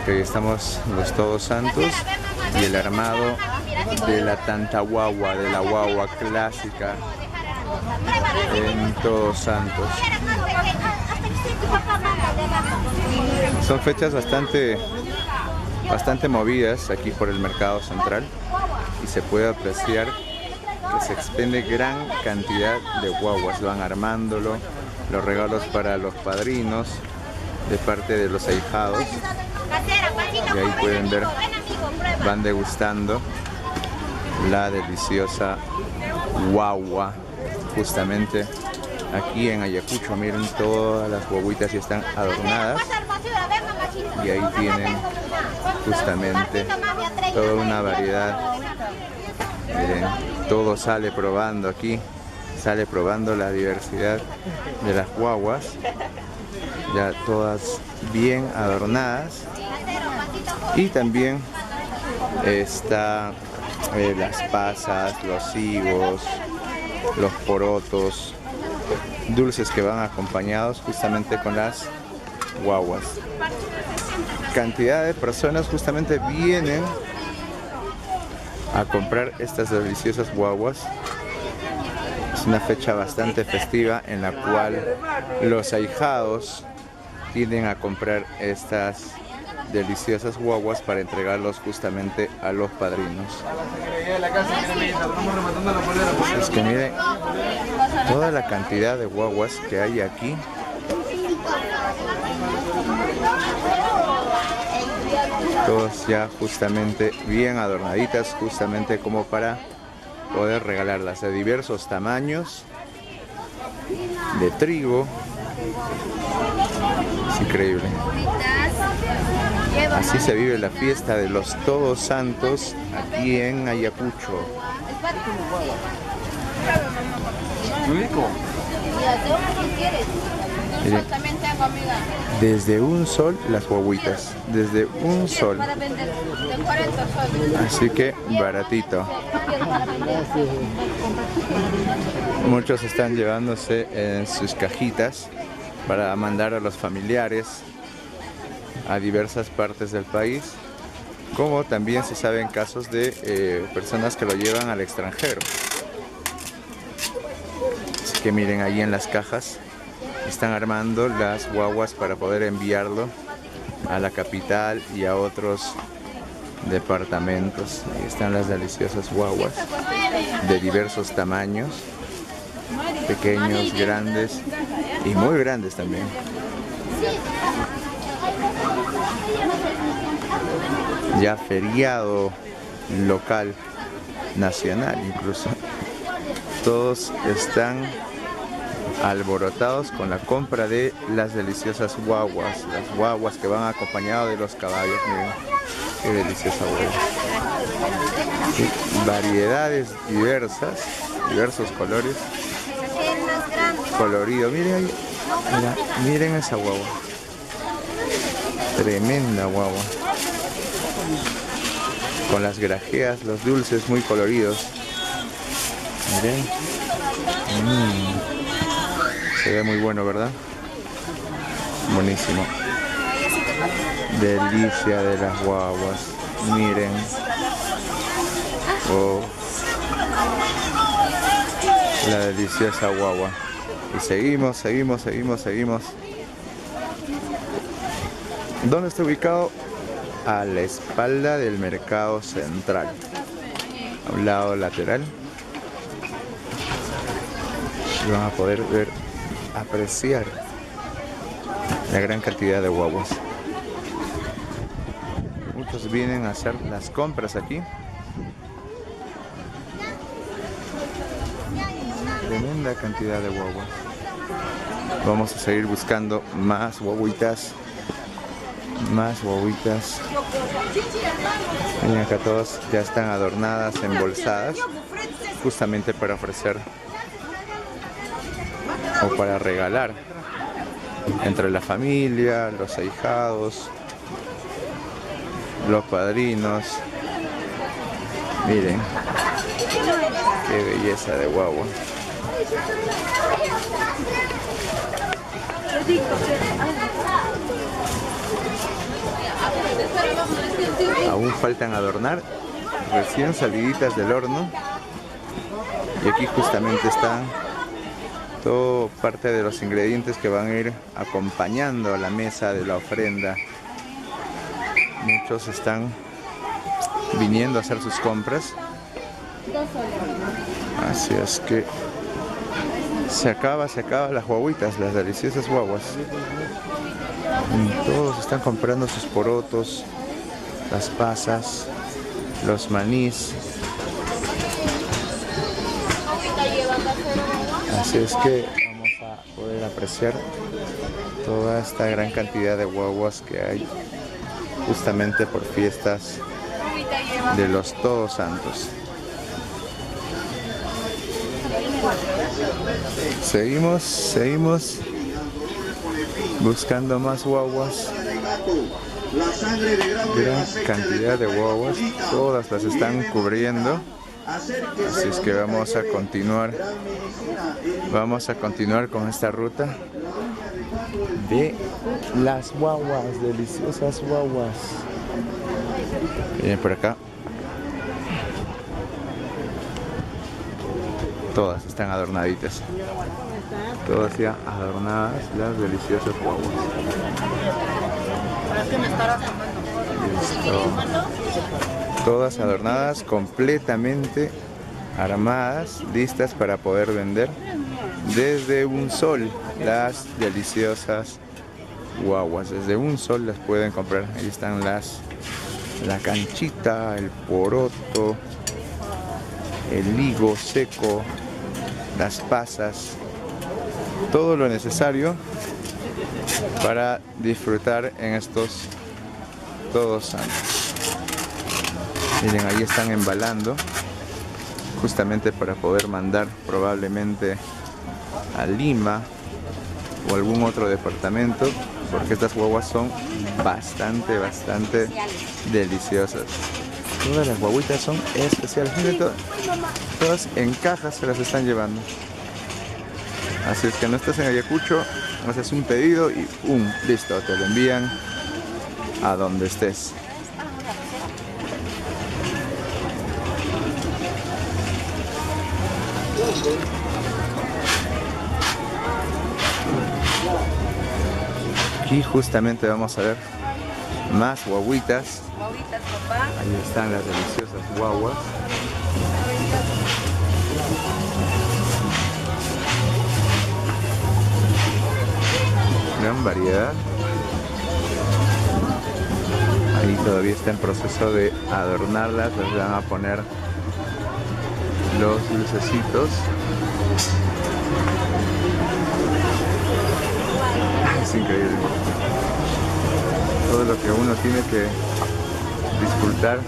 Ok, estamos los Todos Santos y el armado de la Tanta Guagua, de la guagua clásica en Todos Santos. Son fechas bastante movidas aquí por el mercado central y se puede apreciar que se expende gran cantidad de guaguas. Van armándolo, los regalos para los padrinos de parte de los ahijados, y ahí pueden ver, van degustando la deliciosa guagua justamente aquí en Ayacucho. Miren, todas las guaguitas ya están adornadas y ahí tienen justamente toda una variedad. Miren, todo sale probando aquí, sale probando la diversidad de las guaguas, ya todas bien adornadas. Y también está las pasas, los higos, los porotos, dulces que van acompañados justamente con las guaguas. Cantidad de personas justamente vienen a comprar estas deliciosas guaguas. Es una fecha bastante festiva en la cual los ahijados tienden a comprar estas deliciosas guaguas para entregarlos justamente a los padrinos. Es que miren toda la cantidad de guaguas que hay aquí. Todos ya justamente bien adornaditas, justamente como para poder regalarlas, de diversos tamaños, de trigo. Es increíble. Así se vive la fiesta de los Todos Santos aquí en Ayacucho. Miren, desde un sol las guaguitas, desde un sol. Así que baratito. Muchos están llevándose en sus cajitas para mandar a los familiares a diversas partes del país, como también se sabe en casos de personas que lo llevan al extranjero. Así que miren, ahí en las cajas están armando las guaguas para poder enviarlo a la capital y a otros departamentos. Ahí están las deliciosas guaguas de diversos tamaños, pequeños, grandes y muy grandes también. Ya feriado local, nacional incluso. Todos están alborotados con la compra de las deliciosas guaguas, las guaguas que van acompañadas de los caballos. Miren, qué deliciosa guagua. Sí, variedades diversas, diversos colores, colorido. Miren ahí, miren esa guagua, tremenda guagua, con las grajeas, los dulces muy coloridos. Miren, se ve muy bueno, ¿verdad? Buenísimo. Delicia de las guaguas. Miren. Oh. La deliciosa guagua. Y seguimos, seguimos, seguimos, seguimos. ¿Dónde está ubicado? A la espalda del mercado central. A un lado lateral. Y van a poder ver, apreciar la gran cantidad de guaguas. Muchos vienen a hacer las compras aquí. Tremenda cantidad de guaguas. Vamos a seguir buscando más guaguitas. Más guaguitas. Miren, acá todas ya están adornadas, embolsadas, justamente para ofrecer o para regalar entre la familia, los ahijados, los padrinos. Miren qué belleza de guagua. aún faltan adornar, recién saliditas del horno. Y aquí justamente están todo parte de los ingredientes que van a ir acompañando a la mesa de la ofrenda. Muchos están viniendo a hacer sus compras. Así es que se acaba las guaguitas, las deliciosas guaguas. Y todos están comprando sus porotos, las pasas, los manís. Así es que vamos a poder apreciar toda esta gran cantidad de guaguas que hay justamente por fiestas de los Todos Santos. Seguimos buscando más guaguas. Gran cantidad de guaguas, todas las están cubriendo. Así es que vamos a continuar con esta ruta de las guaguas, deliciosas guaguas. Miren por acá. Todas están adornaditas. Todas ya adornadas, las deliciosas guaguas. Listo. Todas adornadas, completamente armadas, listas para poder vender desde un sol. Las deliciosas guaguas, desde un sol las pueden comprar. Ahí están la canchita, el poroto, el higo seco, las pasas, todo lo necesario para disfrutar en estos Todos Santos. Miren, ahí están embalando justamente para poder mandar probablemente a Lima o algún otro departamento, porque estas guaguas son bastante deliciosas. Todas las guaguitas son especiales. Miren, todas en cajas se las están llevando. Así es que no estás en Ayacucho, haces un pedido y listo, te lo envían a donde estés. Aquí justamente vamos a ver más guaguitas. Ahí están las deliciosas guaguas. Gran variedad. Ahí todavía está en proceso de adornarlas, les van a poner los dulcecitos. Es increíble. Todo lo que uno tiene que disfrutar,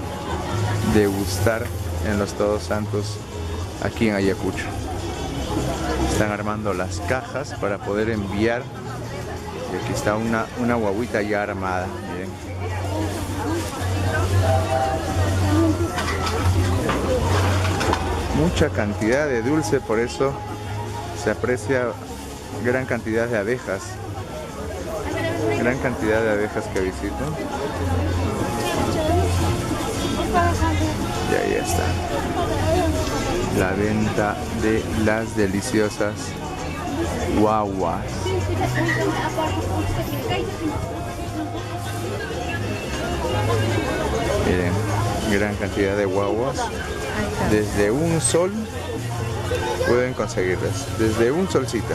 degustar en los Todos Santos aquí en Ayacucho. Están armando las cajas para poder enviar. Y aquí está una guaguita ya armada. Miren. Mucha cantidad de dulce, por eso se aprecia gran cantidad de abejas. Gran cantidad de abejas que visito. Y ahí está la venta de las deliciosas guaguas. Miren, gran cantidad de guaguas. Desde un sol pueden conseguirlas. Desde un solcito.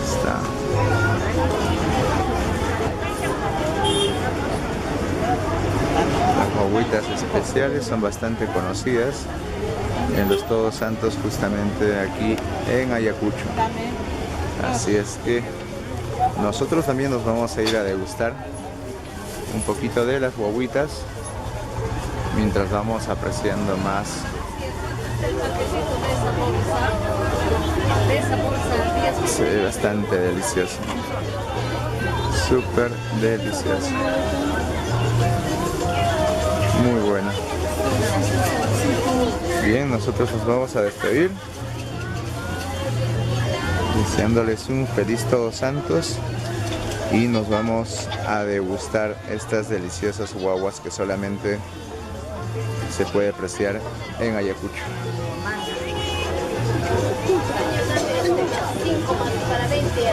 Está. Las guaguitas especiales son bastante conocidas en los Todos Santos, justamente aquí en Ayacucho. Así es que nosotros también nos vamos a ir a degustar un poquito de las guaguitas mientras vamos apreciando más. Se ve bastante delicioso, súper delicioso, muy bueno. Bien, nosotros nos vamos a despedir, deseándoles un feliz Todos Santos, y nos vamos a degustar estas deliciosas guaguas que solamente se puede apreciar en Ayacucho. Para 20